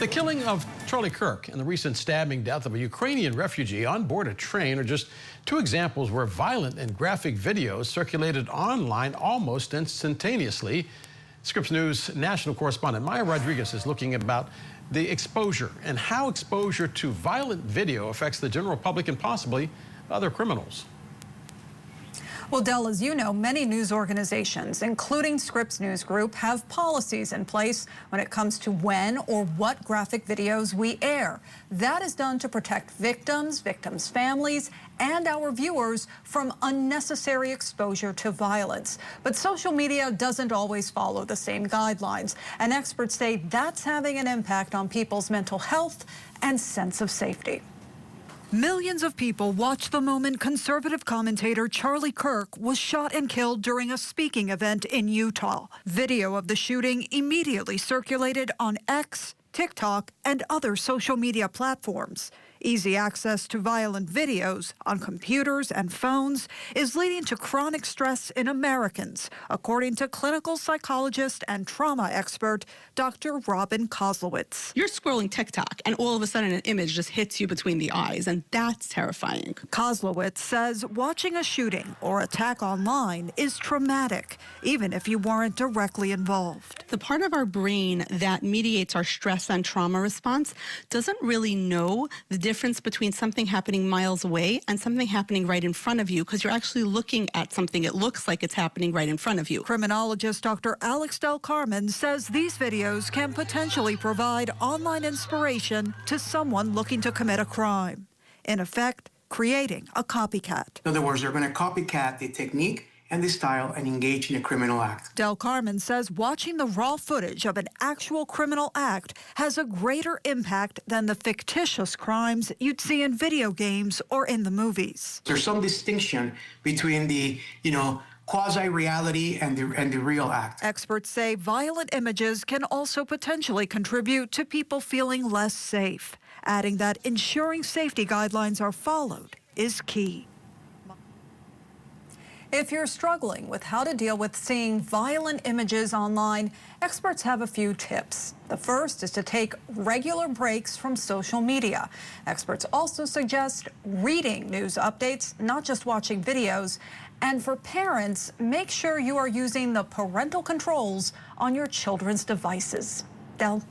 The killing of Charlie Kirk and the recent stabbing death of a Ukrainian refugee on board a train are just two examples where violent and graphic videos circulated online almost instantaneously. Scripps News national correspondent Maya Rodriguez is looking about the exposure and how exposure to violent video affects the general public and possibly other criminals. Well, Del, as you know, many news organizations, including Scripps News Group, have policies in place when it comes to when or what graphic videos we air. That is done to protect victims, victims' families, and our viewers from unnecessary exposure to violence. But social media doesn't always follow the same guidelines, and experts say that's having an impact on people's mental health and sense of safety. Millions of people watched the moment conservative commentator Charlie Kirk was shot and killed during a speaking event in Utah. Video of the shooting immediately circulated on X, TikTok, and other social media platforms. Easy access to violent videos on computers and phones is leading to chronic stress in Americans, according to clinical psychologist and trauma expert Dr. Robin Koslowitz. You're scrolling TikTok, and all of a sudden an image just hits you between the eyes, and that's terrifying. Koslowitz says watching a shooting or attack online is traumatic, even if you weren't directly involved. The part of our brain that mediates our stress and trauma response doesn't really know the difference between something happening miles away and something happening right in front of you, because you're actually looking at something. It looks like it's happening right in front of you. Criminologist Dr. Alex Del Carmen says these videos can potentially provide online inspiration to someone looking to commit a crime. In effect, creating a copycat. In other words, they're going to copycat the technique and the style and engage in a criminal act. Del Carmen says watching the raw footage of an actual criminal act has a greater impact than the fictitious crimes you'd see in video games or in the movies. There's some distinction between the, quasi-reality and the real act. Experts say violent images can also potentially contribute to people feeling less safe, adding that ensuring safety guidelines are followed is key. If you're struggling with how to deal with seeing violent images online, experts have a few tips. The first is to take regular breaks from social media. Experts also suggest reading news updates, not just watching videos. And for parents, make sure you are using the parental controls on your children's devices. Del?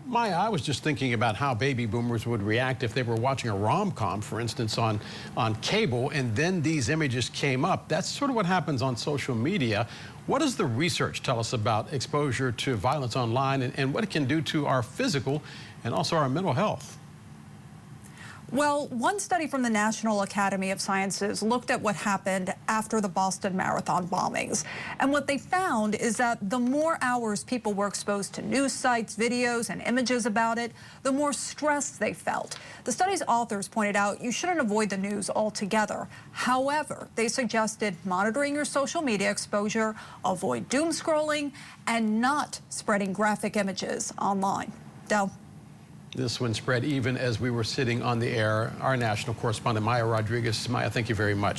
Maya, I was just thinking about how baby boomers would react if they were watching a rom-com, for instance, on cable, and then these images came up. That's sort of what happens on social media. What does the research tell us about exposure to violence online and what it can do to our physical and also our mental health? Well, one study from the National Academy of Sciences looked at what happened after the Boston Marathon bombings. And what they found is that the more hours people were exposed to news sites, videos, and images about it, the more stress they felt. The study's authors pointed out you shouldn't avoid the news altogether. However, they suggested monitoring your social media exposure, avoid doom scrolling, and not spreading graphic images online. Del? This one spread even as we were sitting on the air. Our national correspondent, Maya Rodriguez. Maya, thank you very much.